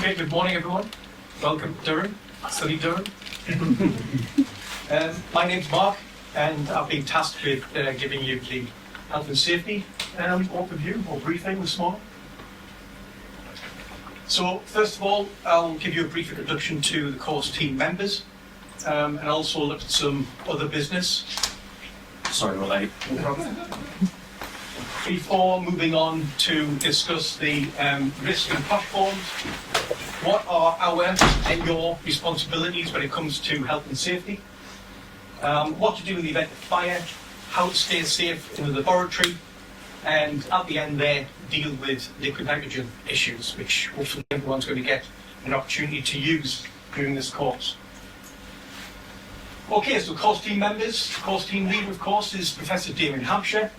Okay, good morning everyone. Welcome to Durham, sunny Durham. My name's Mark and I've been tasked with giving you the health and safety overview or briefing this morning. So first of all, I'll give you a brief introduction to the course team members and also look at some other business. Sorry about that. No problem. Before moving on to discuss the risk and cost forms, what are our and your responsibilities when it comes to health and safety, what to do in the event of fire, how to stay safe in the laboratory, and at the end there, deal with liquid nitrogen issues, which hopefully everyone's going to get an opportunity to use during this course. Okay, so course team members. Course team leader, of course, is Professor Damien Hampshire,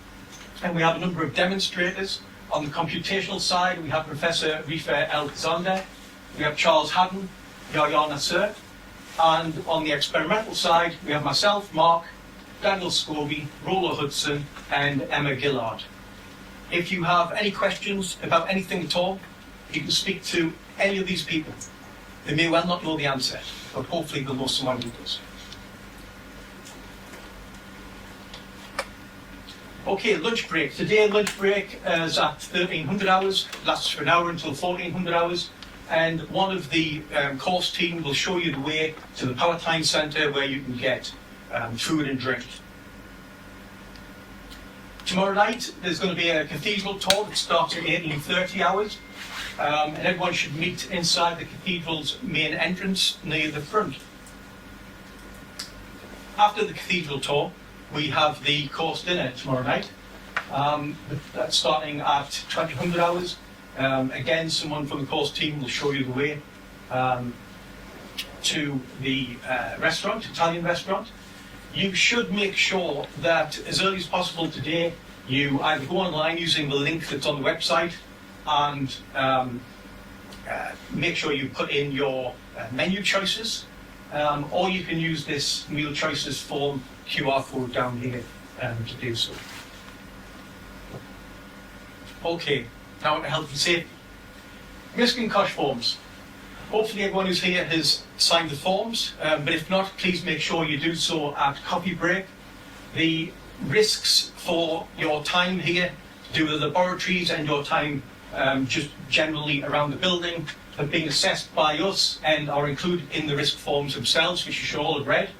and we have a number of demonstrators. On the computational side, we have Professor Rifa Alexander, we have Charles Haddon, Yahya Nasser, and on the experimental side, we have myself, Mark, Daniel Scobie, Rolla Hudson, and Emma Gillard. If you have any questions about anything at all, you can speak to any of these people. They may well not know the answer, but hopefully they'll know someone who does. Okay, lunch break. Today, lunch break is at 1300 hours, lasts for an hour until 1400 hours. And one of the course team will show you the way to the Palatine Centre where you can get food and drink. Tomorrow night, there's going to be a cathedral tour that starts at 1830 hours. And everyone should meet inside the cathedral's main entrance near the front. After the cathedral tour, we have the course dinner tomorrow night. That's starting at 2000 hours. Again, someone from the course team will show you the way to the restaurant, Italian restaurant. You should make sure that as early as possible today, you either go online using the link that's on the website and make sure you put in your menu choices, or you can use this meal choices form QR code down here to do so. Okay, now to health and safety. Risk and cost forms. Hopefully everyone who's here has signed the forms, but if not, please make sure you do so at coffee break. The risks for your time here to do with the laboratories and your time just generally around the building have been assessed by us and are included in the risk forms themselves, which you should all have read.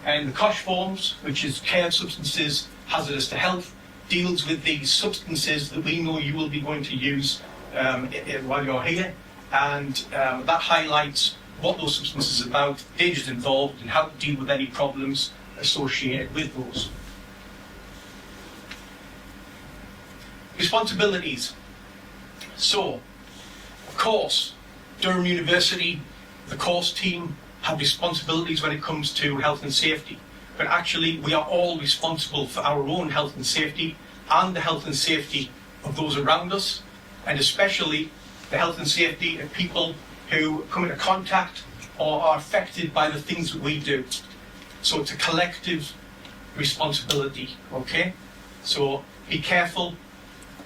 And the COSH forms, which is Care Substances Hazardous to Health, deals with the substances that we know you will be going to use while you're here. And that highlights what those substances are about, dangers involved, and how to deal with any problems associated with those. Responsibilities. So, of course, Durham University, the course team, have responsibilities when it comes to health and safety. But actually, we are all responsible for our own health and safety and the health and safety of those around us, and especially the health and safety of people who come into contact or are affected by the things that we do. So it's a collective responsibility, okay? So be careful,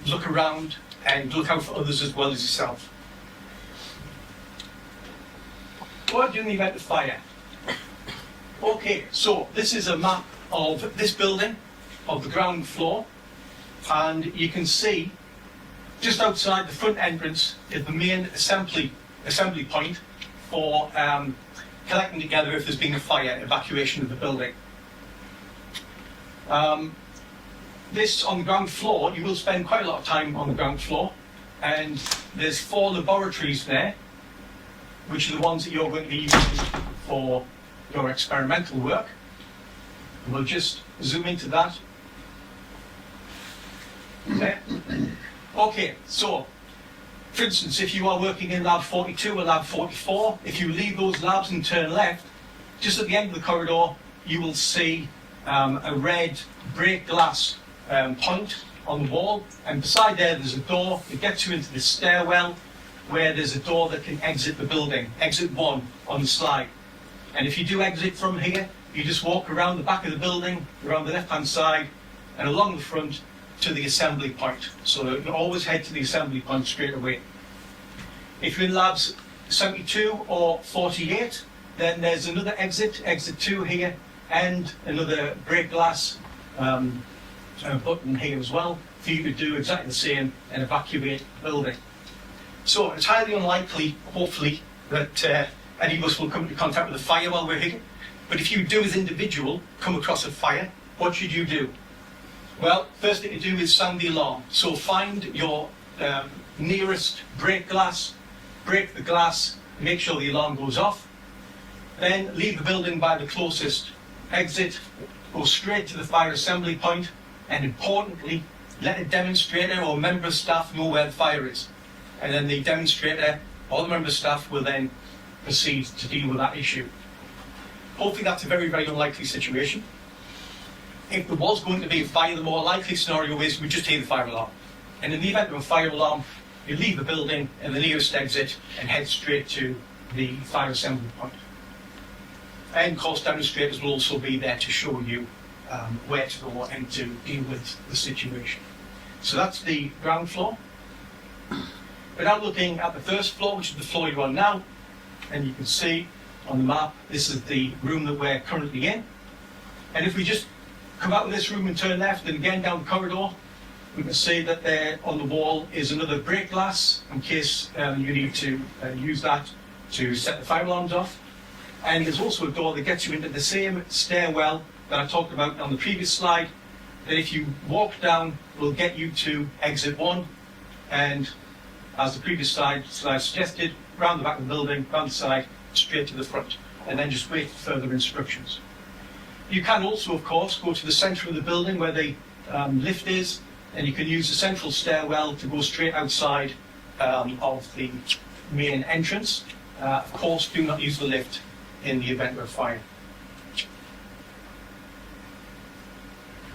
look around, and look out for others as well as yourself. What do you do in the event of fire? Okay, so this is a map of this building, of the ground floor, and you can see just outside the front entrance is the main assembly point for collecting together if there's been a fire, evacuation of the building. This on the ground floor, you will spend quite a lot of time on the ground floor, and there's 4 laboratories there, which are the ones that you're going to be using for your experimental work. And we'll just zoom into that. Okay. Okay, so for instance, if you are working in lab 42 or lab 44, if you leave those labs and turn left, just at the end of the corridor, you will see a red break glass point on the wall, and beside there's a door that gets you into the stairwell where there's a door that can exit the building, exit 1 on the slide. And if you do exit from here, you just walk around the back of the building, around the left-hand side, and along the front to the assembly point. So you always head to the assembly point straight away. If you're in labs 72 or 48, then there's another exit, exit 2 here, and another break glass button here as well for you to do exactly the same and evacuate the building. So it's highly unlikely, hopefully, that any of us will come into contact with a fire while we're here. But if you do as an individual come across a fire, what should you do? Well, first thing to do is sound the alarm. So find your nearest break glass, break the glass, make sure the alarm goes off. Then leave the building by the closest exit, go straight to the fire assembly point, and importantly, let a demonstrator or member of staff know where the fire is. And then the demonstrator or the member of staff will then proceed to deal with that issue. Hopefully that's a very, very unlikely situation. If there was going to be a fire, the more likely scenario is we just hear the fire alarm. And in the event of a fire alarm, you leave the building in the nearest exit and head straight to the fire assembly point. And of course, demonstrators will also be there to show you where to go and to deal with the situation. So that's the ground floor. We're now looking at the first floor, which is the floor you're on now. And you can see on the map, this is the room that we're currently in. And if we just come out of this room and turn left, and again down the corridor, we can see that there on the wall is another break glass in case you need to use that to set the fire alarms off. And there's also a door that gets you into the same stairwell that I talked about on the previous slide, that if you walk down will get you to exit 1, and as the previous slide suggested, round the back of the building, round the side, straight to the front, and then just wait for further instructions. You can also, of course, go to the centre of the building where the lift is, and you can use the central stairwell to go straight outside of the main entrance. Of course, do not use the lift in the event of a fire.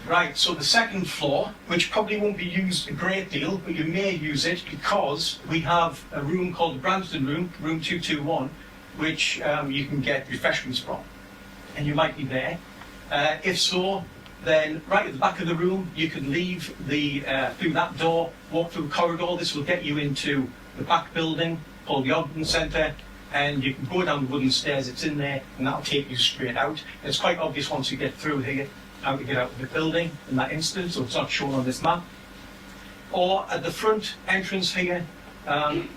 Right, so the second floor, which probably won't be used a great deal, but you may use it because we have a room called the Branston Room, room 221, which you can get refreshments from, and you might be there. If so, then right at the back of the room, you can leave through that door, walk through the corridor. This will get you into the back building called the Ogden Centre, and you can go down the wooden stairs, it's in there, and that'll take you straight out. It's quite obvious once you get through here how to get out of the building in that instance, so it's not shown on this map. Or at the front entrance here,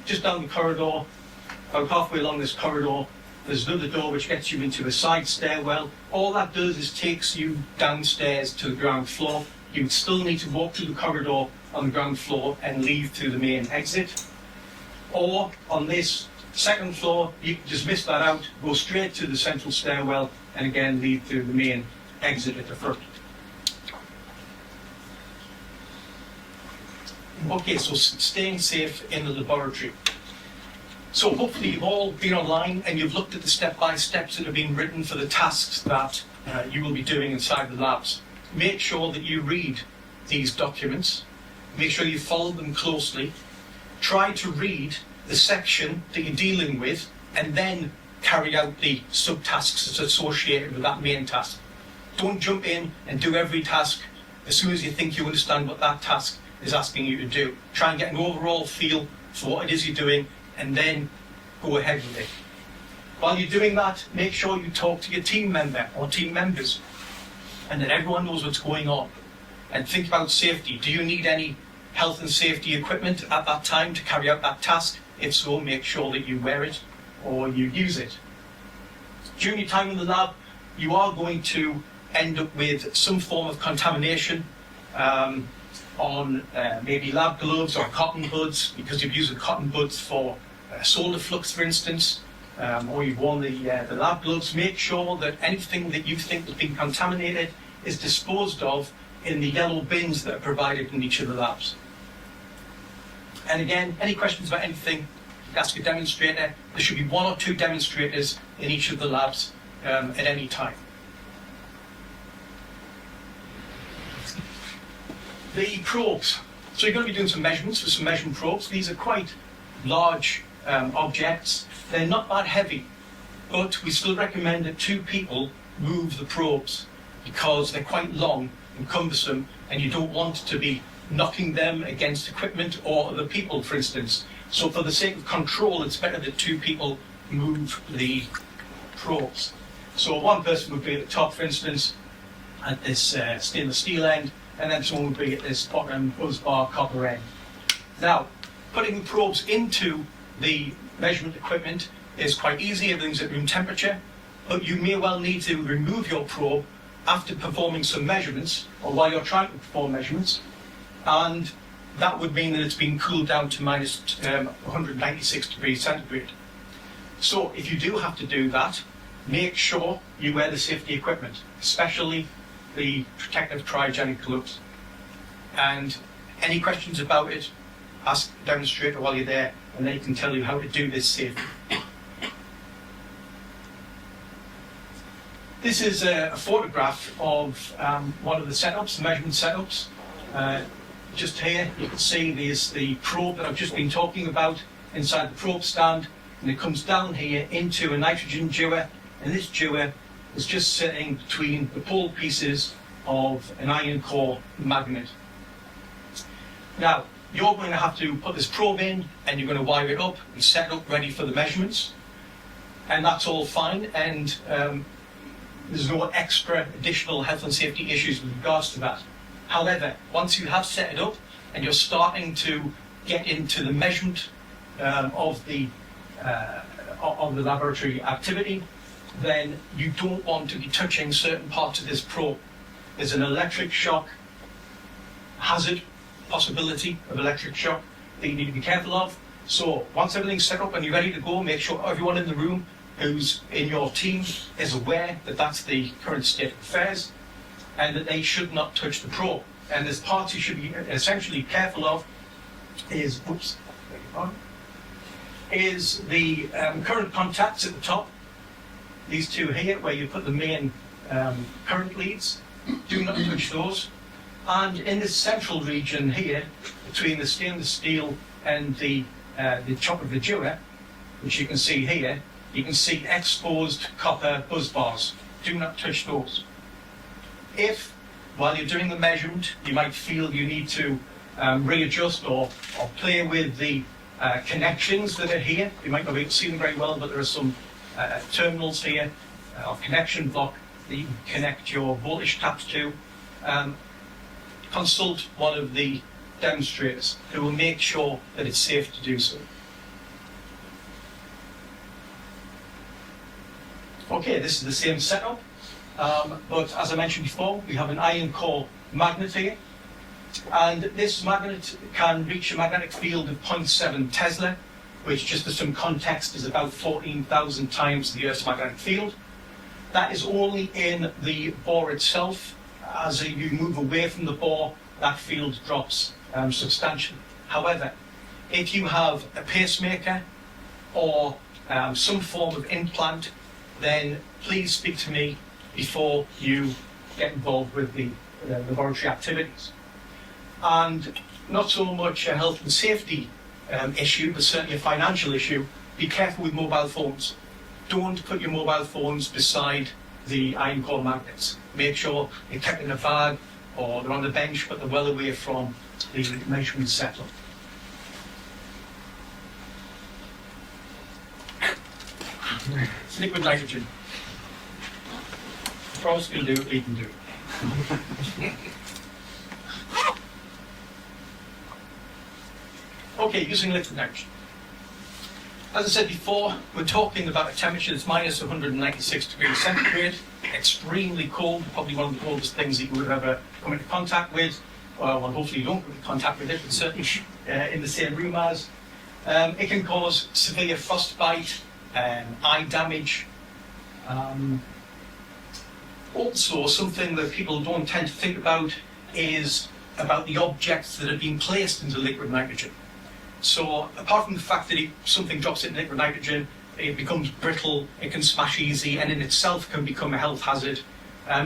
just down the corridor, about halfway along this corridor, there's another door which gets you into a side stairwell. All that does is takes you downstairs to the ground floor. You still need to walk through the corridor on the ground floor and leave through the main exit. Or on this second floor, you can just miss that out, go straight to the central stairwell, and again leave through the main exit at the front. Okay, so staying safe in the laboratory. So hopefully you've all been online and you've looked at the step-by-steps that have been written for the tasks that you will be doing inside the labs. Make sure that you read these documents. Make sure you follow them closely. Try to read the section that you're dealing with and then carry out the subtasks that's associated with that main task. Don't jump in and do every task as soon as you think you understand what that task is asking you to do. Try and get an overall feel for what it is you're doing and then go ahead with it. While you're doing that, make sure you talk to your team member or team members and that everyone knows what's going on. And think about safety. Do you need any health and safety equipment at that time to carry out that task? If so, make sure that you wear it or you use it. During your time in the lab, you are going to end up with some form of contamination on maybe lab gloves or cotton buds, because you've used the cotton buds for solar flux, for instance, or you've worn the lab gloves. Make sure that anything that you think has been contaminated is disposed of in the yellow bins that are provided in each of the labs. And again, any questions about anything, ask a demonstrator. There should be 1 or 2 demonstrators in each of the labs at any time. The probes. So you're going to be doing some measurements with some measurement probes. These are quite large objects. They're not that heavy, but we still recommend that 2 people move the probes because they're quite long and cumbersome, and you don't want to be knocking them against equipment or other people, for instance. So for the sake of control, it's better that two people move the probes. So one person would be at the top, for instance, at this stainless steel end, and then someone would be at this bottom buzz bar copper end. Now, putting the probes into the measurement equipment is quite easy, everything's at room temperature, but you may well need to remove your probe after performing some measurements, or while you're trying to perform measurements, and that would mean that it's been cooled down to minus 196 degrees centigrade. So if you do have to do that, make sure you wear the safety equipment, especially the protective cryogenic gloves. And any questions about it, ask the demonstrator while you're there, and they can tell you how to do this safely. This is a photograph of one of the setups, the measurement setups. Just here, you can see there's the probe that I've just been talking about inside the probe stand, and it comes down here into a nitrogen dewar, and this dewar is just sitting between the pole pieces of an iron core magnet. Now, you're going to have to put this probe in, and you're going to wire it up and set it up ready for the measurements, and that's all fine, and there's no extra additional health and safety issues with regards to that. However, once you have set it up and you're starting to get into the measurement of the laboratory activity, then you don't want to be touching certain parts of this probe. There's an electric shock hazard, possibility of electric shock that you need to be careful of. So once everything's set up and you're ready to go, make sure everyone in the room who's in your team is aware that that's the current state of affairs and that they should not touch the probe. And there's parts you should be essentially careful of is, the current contacts at the top, these two here where you put the main current leads, do not touch those. And in this central region here, between the stainless steel and the top of the dewar, which you can see here, you can see exposed copper buzz bars. Do not touch those. If, while you're doing the measurement, you might feel you need to readjust or play with the connections that are here, you might not be able to see them very well, but there are some terminals here, or connection block that you can connect your voltage taps to. Consult one of the demonstrators who will make sure that it's safe to do so. Okay, this is the same setup, but as I mentioned before, we have an iron core magnet here, and this magnet can reach a magnetic field of 0.7 Tesla, which, just for some context, is about 14,000 times the Earth's magnetic field. That is only in the bore itself. As you move away from the bore, that field drops substantially. However, if you have a pacemaker or some form of implant, then please speak to me before you get involved with the laboratory activities. And not so much a health and safety issue, but certainly a financial issue. Be careful with mobile phones. Don't put your mobile phones beside the iron core magnets. Make sure they're kept in a bag or they're on the bench, but they're well away from the measurement setup. Liquid nitrogen. Pros can do it, we can do it. Okay, using liquid nitrogen. As I said before, we're talking about a temperature that's minus 196 degrees centigrade, extremely cold, probably one of the coldest things that you would have ever come into contact with. Well, hopefully you don't come into contact with it, but certainly in the same room as. It can cause severe frostbite, eye damage. Also, something that people don't tend to think about is about the objects that have been placed into liquid nitrogen. So, apart from the fact that something drops into liquid nitrogen, it becomes brittle, it can smash easy, and in itself can become a health hazard.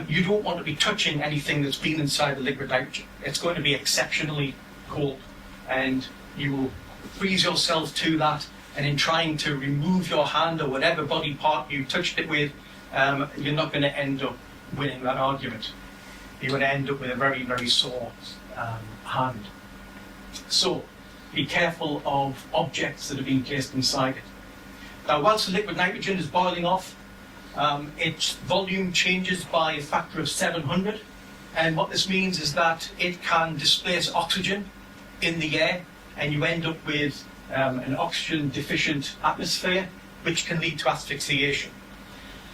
You don't want to be touching anything that's been inside the liquid nitrogen. It's going to be exceptionally cold, and you will freeze yourself to that, and in trying to remove your hand or whatever body part you touched it with, you're not going to end up winning that argument. You're going to end up with a very, very sore hand. So be careful of objects that have been placed inside it. Now, whilst the liquid nitrogen is boiling off, its volume changes by a factor of 700. And what this means is that it can displace oxygen in the air, and you end up with an oxygen deficient atmosphere, which can lead to asphyxiation.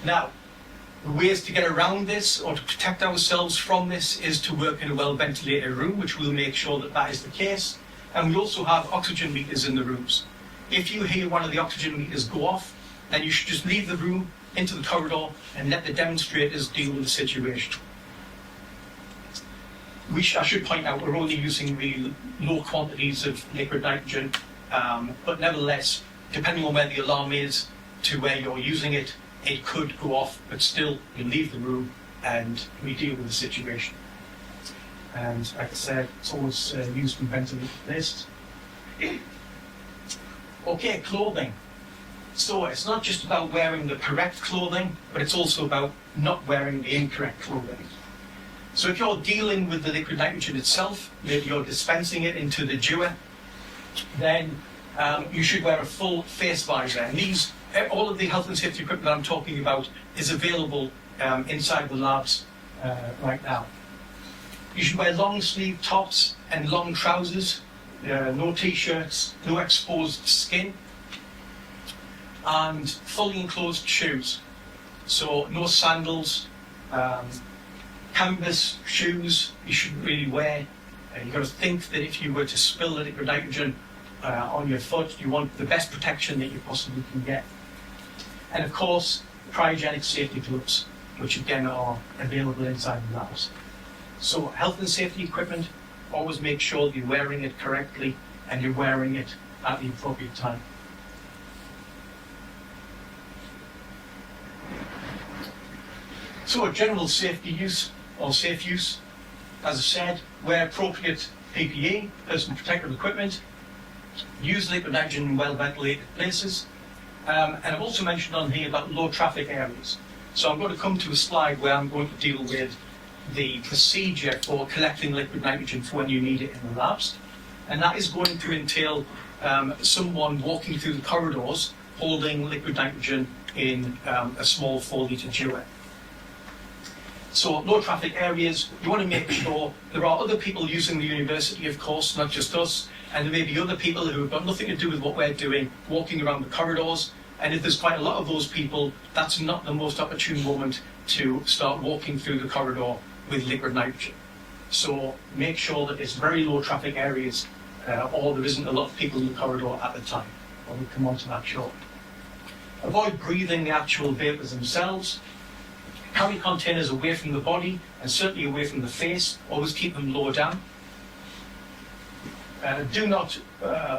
Now, the ways to get around this or to protect ourselves from this is to work in a well ventilated room, which will make sure that that is the case. And we also have oxygen meters in the rooms. If you hear one of the oxygen meters go off, then you should just leave the room into the corridor and let the demonstrators deal with the situation. I should point out we're only using really low quantities of liquid nitrogen, but nevertheless, depending on where the alarm is to where you're using it, it could go off, but still you leave the room and we deal with the situation. And like I said, it's always used when ventilated places. Okay, clothing. So it's not just about wearing the correct clothing, but it's also about not wearing the incorrect clothing. So if you're dealing with the liquid nitrogen itself, maybe you're dispensing it into the dewar, then you should wear a full face visor. And all of the health and safety equipment that I'm talking about is available inside the labs right now. You should wear long sleeve tops and long trousers, no t-shirts, no exposed skin, and fully enclosed shoes. So no sandals, canvas shoes you shouldn't really wear. You've got to think that if you were to spill the liquid nitrogen on your foot, you want the best protection that you possibly can get. And of course, cryogenic safety gloves, which again are available inside the labs. So health and safety equipment, always make sure that you're wearing it correctly and you're wearing it at the appropriate time. So general safety use, or safe use, as I said, wear appropriate PPE, personal protective equipment, use liquid nitrogen in well ventilated places, and I've also mentioned on here about low traffic areas. So I'm going to come to a slide where I'm going to deal with the procedure for collecting liquid nitrogen for when you need it in the labs. And that is going to entail someone walking through the corridors holding liquid nitrogen in a small 4-litre dewar. So low traffic areas, you want to make sure there are other people using the university, of course, not just us, and there may be other people who have got nothing to do with what we're doing, walking around the corridors. And if there's quite a lot of those people, that's not the most opportune moment to start walking through the corridor with liquid nitrogen. So make sure that it's very low traffic areas or there isn't a lot of people in the corridor at the time. We'll come on to that shortly. Avoid breathing the actual vapors themselves. Carry containers away from the body and certainly away from the face. Always keep them lower down. Do not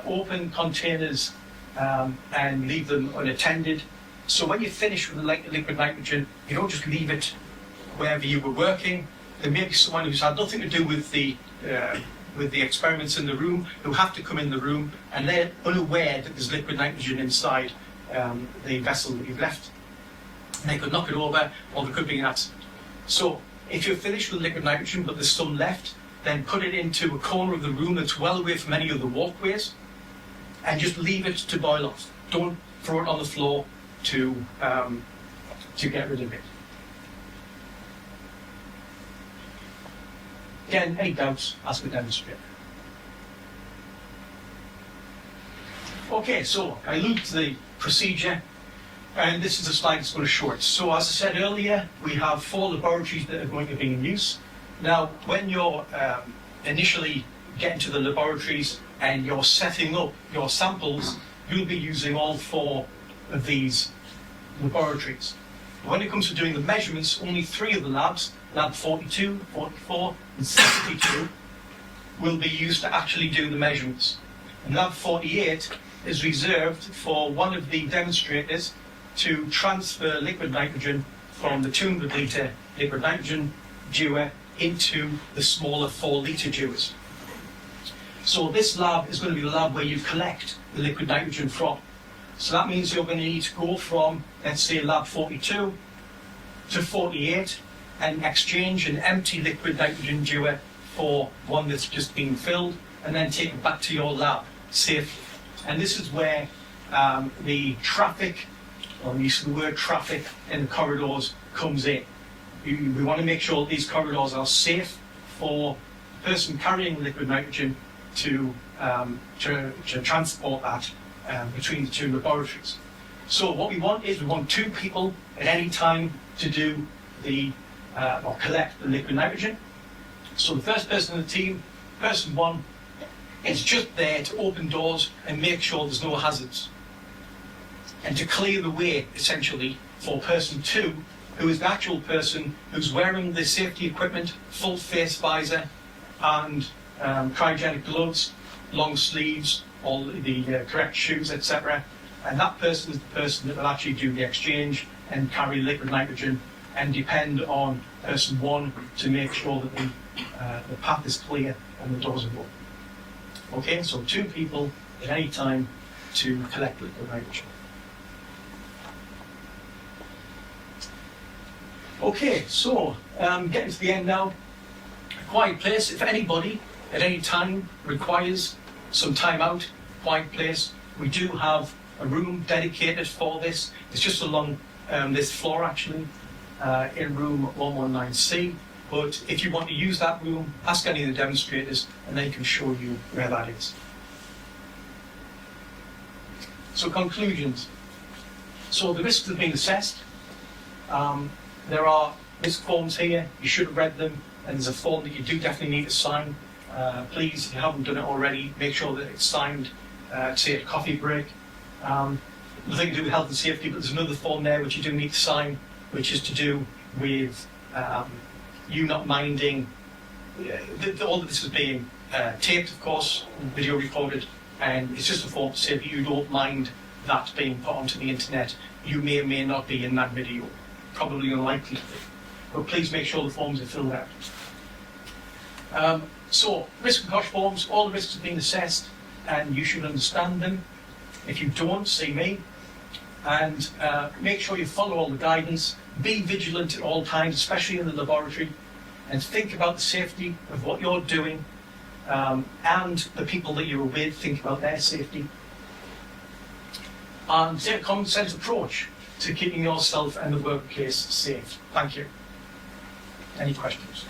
open containers and leave them unattended. So when you finish with the liquid nitrogen, you don't just leave it wherever you were working. There may be someone who's had nothing to do with the experiments in the room who have to come in the room and they're unaware that there's liquid nitrogen inside the vessel that you've left. And they could knock it over or there could be an accident. So if you're finished with liquid nitrogen but there's some left, then put it into a corner of the room that's well away from any of the walkways and just leave it to boil off. Don't throw it on the floor to get rid of it. Again, any doubts, ask the demonstrator. Okay, so I alluded to the procedure, and this is a slide that's going to show it. So as I said earlier, we have 4 laboratories that are going to be in use. Now, when you're initially getting to the laboratories and you're setting up your samples, you'll be using all 4 of these laboratories. When it comes to doing the measurements, only 3 of the labs, lab 42, 44, and 62, will be used to actually do the measurements. And lab 48 is reserved for one of the demonstrators to transfer liquid nitrogen from the 200-litre liquid nitrogen dewar into the smaller 4-litre dewars. So this lab is going to be the lab where you collect the liquid nitrogen from. So that means you're going to need to go from, let's say, lab 42 to 48 and exchange an empty liquid nitrogen dewar for one that's just been filled, and then take it back to your lab safely. And this is where the traffic, or the use of the word traffic in the corridors comes in. We want to make sure that these corridors are safe for the person carrying liquid nitrogen to transport that between the two laboratories. So what we want is we want 2 people at any time to do or collect the liquid nitrogen. So the first person in the team, person 1, is just there to open doors and make sure there's no hazards, and to clear the way, essentially, for person 2, who is the actual person who's wearing the safety equipment, full face visor, and cryogenic gloves, long sleeves, all the correct shoes, etc. And that person is the person that will actually do the exchange and carry liquid nitrogen, and depend on person 1 to make sure that the path is clear and the doors are open. Okay, so 2 people at any time to collect liquid nitrogen. Okay, so getting to the end now. A quiet place. If anybody at any time requires some time out, quiet place, we do have a room dedicated for this. It's just along this floor, actually, in room 119C. But if you want to use that room, ask any of the demonstrators and they can show you where that is. So conclusions. So the risks have been assessed. There are risk forms here. You should have read them, and there's a form that you do definitely need to sign. Please, if you haven't done it already, make sure that it's signed, say at a coffee break. Nothing to do with health and safety, but there's another form there which you do need to sign, which is to do with you not minding, all of this is being taped, of course, video recorded, and it's just a form to say that you don't mind that being put onto the internet. You may or may not be in that video, probably unlikely to be, but please make sure the forms are filled out. So, risk and cost forms, all the risks have been assessed, and you should understand them. If you don't, see me, and make sure you follow all the guidance. Be vigilant at all times, especially in the laboratory, and think about the safety of what you're doing, and the people that you're with. Think about their safety, and take a common sense approach to keeping yourself and the workplace safe. Thank you. Any questions?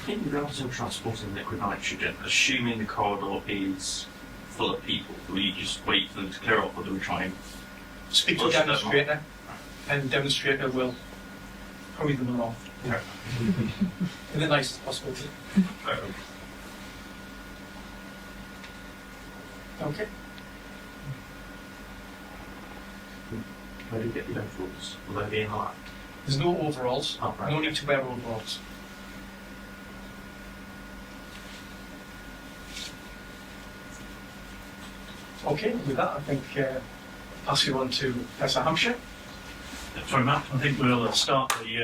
In regards to transporting liquid nitrogen, assuming the corridor is full of people, will you just wait for them to clear up, or do we try and Speak to a demonstrator, and the demonstrator will hurry them along in the nicest possible way. Okay. Where do you get the overalls? Will they be in line? There's no overalls. Oh, right. No need to wear overalls. Okay, with that, I think pass you on to Professor Hampshire. Thanks very much. I think we'll start the